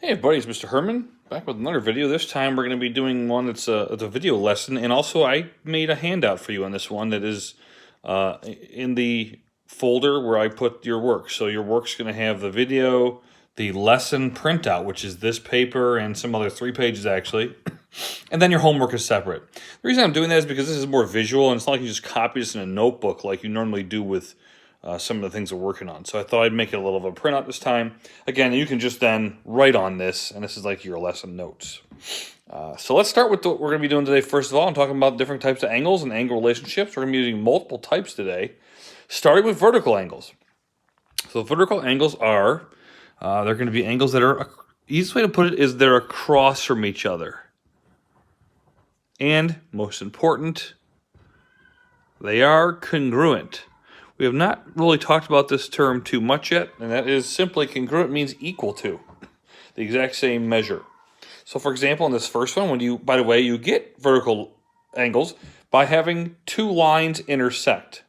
Hey everybody, it's Mr. Herman back with another video. This time we're going to be doing one that's a video lesson, and also I made a handout for you on this one that is in the folder where I put your work. So your work's going to have the video, the lesson printout, which is this paper and some other 3 pages actually, and then your homework is separate. The reason I'm doing that is because this is more visual, and it's not like you just copy this in a notebook like you normally do with some of the things we're working on. So I thought I'd make it a little of a printout this time. Again, you can just then write on this, and this is like your lesson notes. So let's start with what we're going to be doing today. First of all, I'm talking about different types of angles and angle relationships. We're going to be using multiple types today, starting with vertical angles. So vertical angles are, they're going to be angles that are, easiest way to put it is they're across from each other. And most important, they are congruent. We have not really talked about this term too much yet, and that is simply congruent means equal to, the exact same measure. So for example, in this first one, when you, by the way, you get vertical angles by having 2 lines intersect.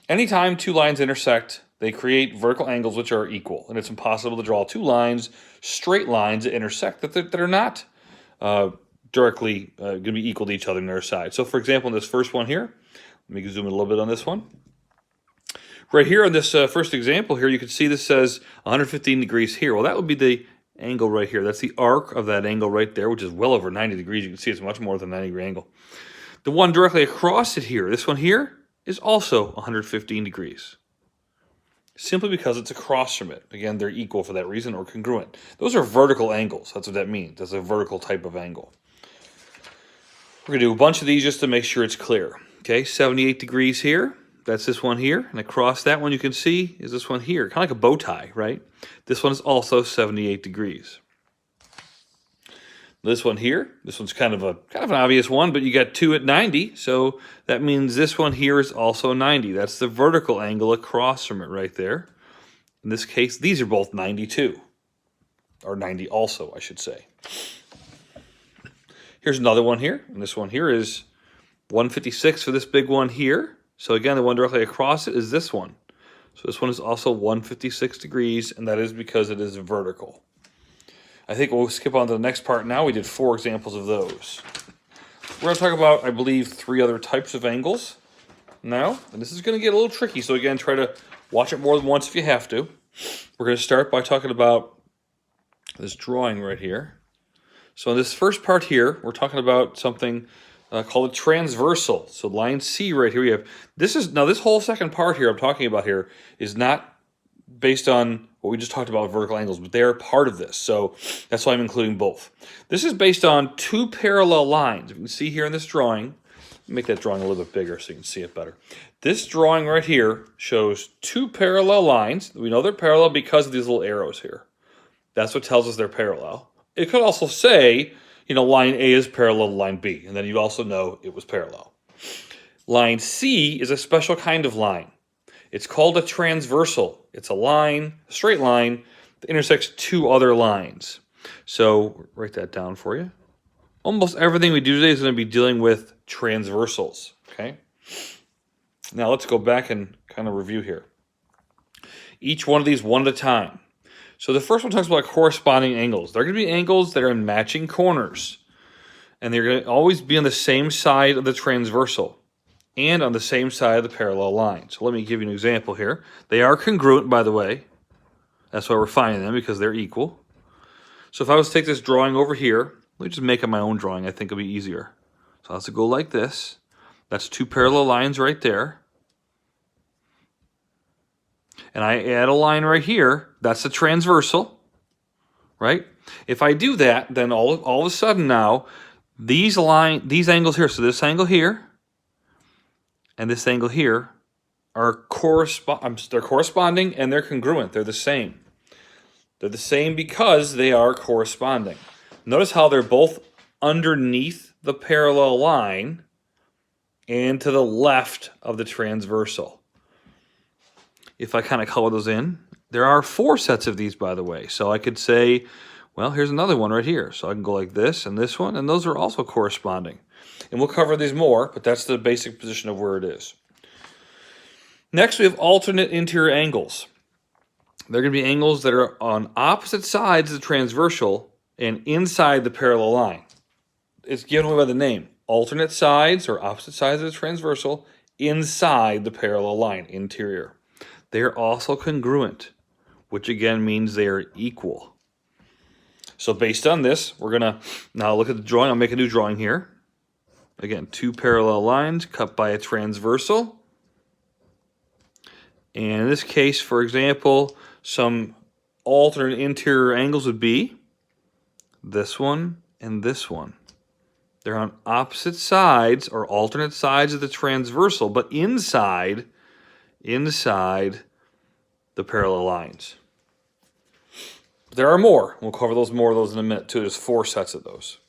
Anytime 2 lines intersect, they create vertical angles which are equal, and it's impossible to draw 2 lines, straight lines that intersect that are not directly going to be equal to each other on their side. So for example, in this first one here, let me zoom in a little bit on this one. Right here on this first example here, you can see this says 115 degrees here. Well, that would be the angle right here. That's the arc of that angle right there, which is well over 90 degrees. You can see it's much more than a 90-degree angle. The one directly across it here, this one here, is also 115 degrees. Simply because it's across from it. Again, they're equal for that reason, or congruent. Those are vertical angles. That's what that means. That's a vertical type of angle. We're going to do a bunch of these just to make sure it's clear. Okay, 78 degrees here. That's this one here, and across that one you can see is this one here, kind of like a bow tie, right? This one is also 78 degrees. This one here, this one's kind of an obvious one, but you got 2 at 90, so that means this one here is also 90. That's the vertical angle across from it right there. In this case, these are both 92, or 90 also, I should say. Here's another one here, and this one here is 156 for this big one here. So again, the one directly across it is this one. So this one is also 156 degrees, and that is because it is vertical. I think we'll skip on to the next part now. We did 4 examples of those. We're going to talk about, I believe, 3 other types of angles now. And this is going to get a little tricky, so again, try to watch it more than once if you have to. We're going to start by talking about this drawing right here. So in this first part here, we're talking about something called a transversal. So line C right here we have. Now this whole second part here I'm talking about here is not based on what we just talked about with vertical angles, but they are part of this. So that's why I'm including both. This is based on 2 parallel lines. You can see here in this drawing, make that drawing a little bit bigger so you can see it better. This drawing right here shows 2 parallel lines. We know they're parallel because of these little arrows here. That's what tells us they're parallel. It could also say, you know, line A is parallel to line B, and then you also know it was parallel. Line C is a special kind of line. It's called a transversal. It's a line, a straight line, that intersects 2 other lines. So write that down for you. Almost everything we do today is going to be dealing with transversals, okay? Now let's go back and kind of review here. Each one of these one at a time. So the first one talks about corresponding angles. They're going to be angles that are in matching corners. And they're going to always be on the same side of the transversal and on the same side of the parallel line. So let me give you an example here. They are congruent, by the way. That's why we're finding them, because they're equal. So if I was to take this drawing over here, let me just make up my own drawing. I think it'll be easier. So let's go like this. That's 2 parallel lines right there. And I add a line right here, that's the transversal, right? If I do that, then all of a sudden now, these angles here, so this angle here and this angle here are corresponding and they're congruent. They're the same. They're the same because they are corresponding. Notice how they're both underneath the parallel line and to the left of the transversal. If I kind of color those in, there are 4 sets of these, by the way. So I could say, well, here's another one right here. So I can go like this and this one, and those are also corresponding. And we'll cover these more, but that's the basic position of where it is. Next, we have alternate interior angles. They're going to be angles that are on opposite sides of the transversal, and inside the parallel line. It's given away by the name. Alternate sides or opposite sides of the transversal inside the parallel line, interior. They are also congruent, which again means they are equal. So based on this, we're going to now look at the drawing. I'll make a new drawing here. Again, two parallel lines cut by a transversal. And in this case, for example, some alternate interior angles would be this one and this one. They're on opposite sides or alternate sides of the transversal, but inside the parallel lines. There are more. We'll cover more of those in a minute too. There's 4 sets of those.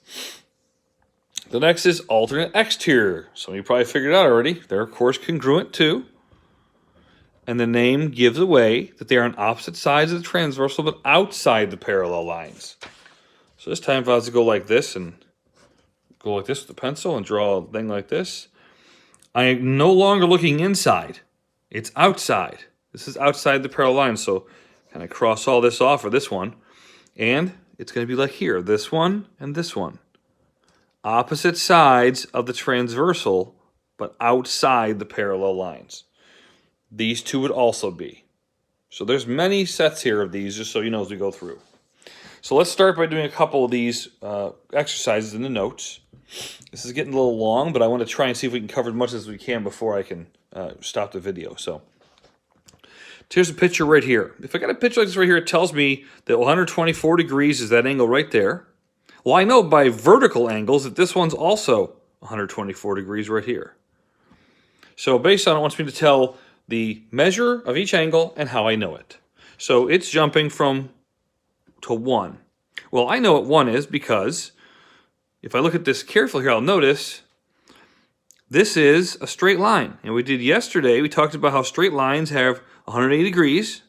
The next is alternate exterior. Some of you probably figured it out already. They're of course congruent too. And the name gives away that they are on opposite sides of the transversal but outside the parallel lines. So this time if I was to go like this and go like this with the pencil and draw a thing like this, I am no longer looking inside. It's outside. This is outside the parallel line. So kind of cross all this off for this one. And it's going to be like here, this one and this one. Opposite sides of the transversal, but outside the parallel lines. These two would also be. So there's many sets here of these, just so you know as we go through. So let's start by doing a couple of these exercises in the notes. This is getting a little long, but I want to try and see if we can cover as much as we can before I can stop the video. So here's a picture right here. If I got a picture like this right here, it tells me that 124 degrees is that angle right there. Well, I know by vertical angles that this one's also 124 degrees right here. So based on it, wants me to tell the measure of each angle and how I know it. So it's jumping from to 1. Well, I know what 1 is because if I look at this carefully here, I'll notice this is a straight line. And we did yesterday, we talked about how straight lines have 180 degrees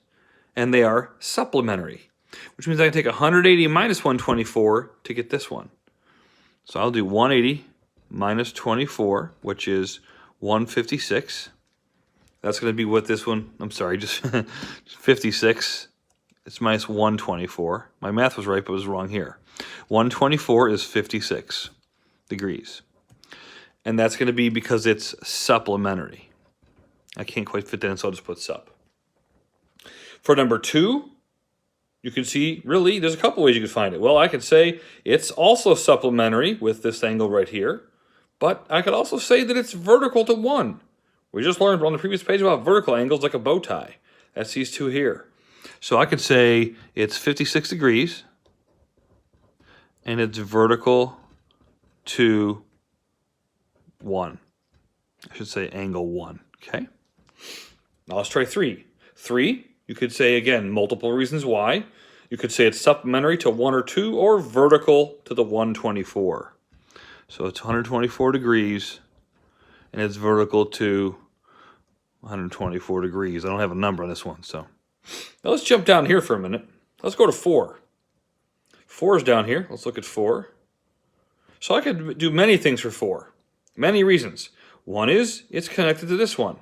and they are supplementary, which means I can take 180 minus 124 to get this one. So I'll do 180 minus 24, which is 156. That's going to be what this one, I'm sorry, just 56. It's minus 124. My math was right, but it was wrong here. 124 is 56 degrees. And that's going to be because it's supplementary. I can't quite fit that in, so I'll just put sup. For number 2, you can see, really, there's a couple ways you could find it. Well, I could say it's also supplementary with this angle right here, but I could also say that it's vertical to 1. We just learned on the previous page about vertical angles like a bow tie. That's these two here. So I could say it's 56 degrees and it's vertical to 1. I should say angle 1, okay? Now let's try 3. 3, you could say, again, multiple reasons why. You could say it's supplementary to 1 or 2 or vertical to the 124. So it's 124 degrees and it's vertical to 124 degrees. I don't have a number on this one, so. Now let's jump down here for a minute. Let's go to 4. 4 is down here. Let's look at 4. So I could do many things for 4. Many reasons. One is it's connected to this one.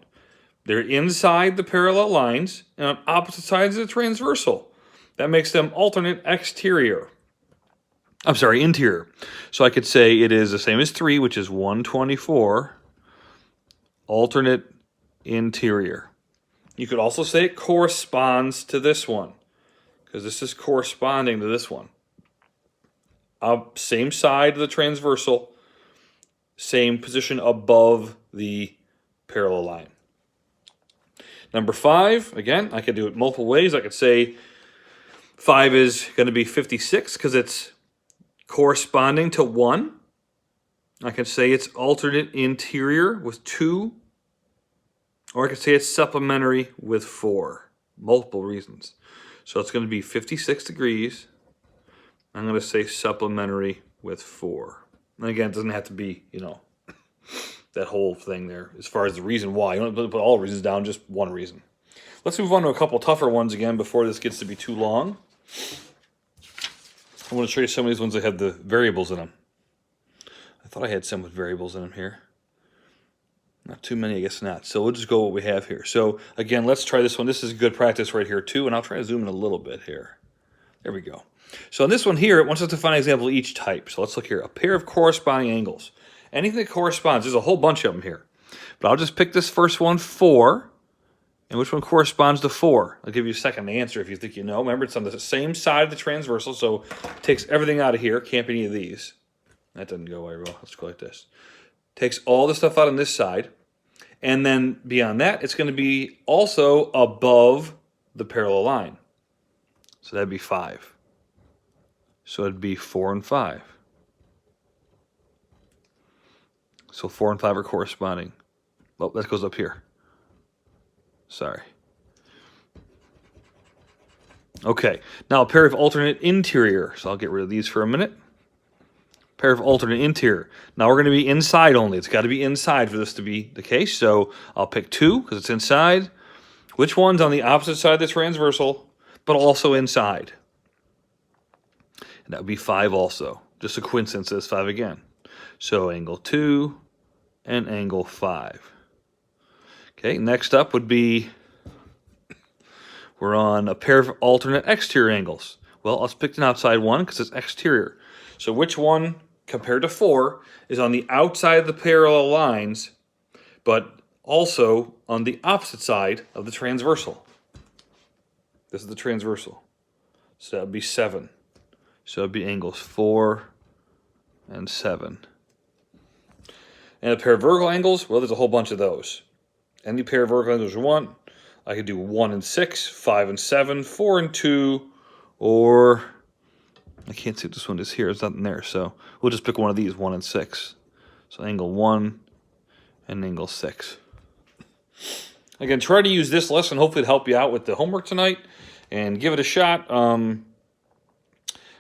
They're inside the parallel lines and on opposite sides of the transversal. That makes them alternate exterior. I'm sorry, interior. So I could say it is the same as 3, which is 124, alternate interior. You could also say it corresponds to this one, because this is corresponding to this one. Same side of the transversal, same position above the parallel line. Number 5, again, I could do it multiple ways. I could say 5 is going to be 56 because it's corresponding to 1. I could say it's alternate interior with 2. Or I could say it's supplementary with 4. Multiple reasons. So it's going to be 56 degrees. I'm going to say supplementary with 4. And again, it doesn't have to be, that whole thing there as far as the reason why. You don't have to put all reasons down, just one reason. Let's move on to a couple tougher ones again before this gets to be too long. I want to show you some of these ones that have the variables in them. I thought I had some with variables in them here. Not too many, I guess not. So we'll just go what we have here. So again, let's try this one. This is good practice right here too, and I'll try to zoom in a little bit here. There we go. So in this one here, it wants us to find an example of each type. So let's look here. A pair of corresponding angles. Anything that corresponds, there's a whole bunch of them here. But I'll just pick this first one, 4. And which one corresponds to 4? I'll give you a second to answer if you think you know. Remember, it's on the same side of the transversal, so it takes everything out of here. Can't be any of these. That doesn't go very well. Let's go like this. Takes all the stuff out on this side. And then beyond that, it's going to be also above the parallel line. So that'd be 5. So it'd be 4 and 5. So 4 and 5 are corresponding. Oh, that goes up here. Sorry. Okay, now a pair of alternate interior. So I'll get rid of these for a minute. Pair of alternate interior. Now we're going to be inside only. It's got to be inside for this to be the case. So I'll pick 2 because it's inside. Which one's on the opposite side of the transversal, but also inside? And that would be 5 also. Just a coincidence that it's 5 again. So angle 2 and angle 5. Okay, next up would be, we're on a pair of alternate exterior angles. Well, let's pick an outside one because it's exterior. So which one, compared to 4, is on the outside of the parallel lines, but also on the opposite side of the transversal? This is the transversal. So that would be 7. So it would be angles 4 and 7. And a pair of vertical angles, well, there's a whole bunch of those. Any pair of vertical angles you want. I could do 1 and 6, 5 and 7, 4 and 2, or I can't see what this one is here. It's nothing there, so we'll just pick one of these, 1 and 6. So angle 1 and angle 6. Again, try to use this lesson. Hopefully it'll help you out with the homework tonight, and give it a shot. I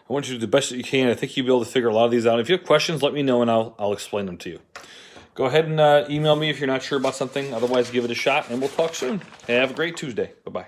want you to do the best that you can. I think you'll be able to figure a lot of these out. If you have questions, let me know, and I'll explain them to you. Go ahead and email me if you're not sure about something. Otherwise, give it a shot, and we'll talk soon. Have a great Tuesday. Bye-bye.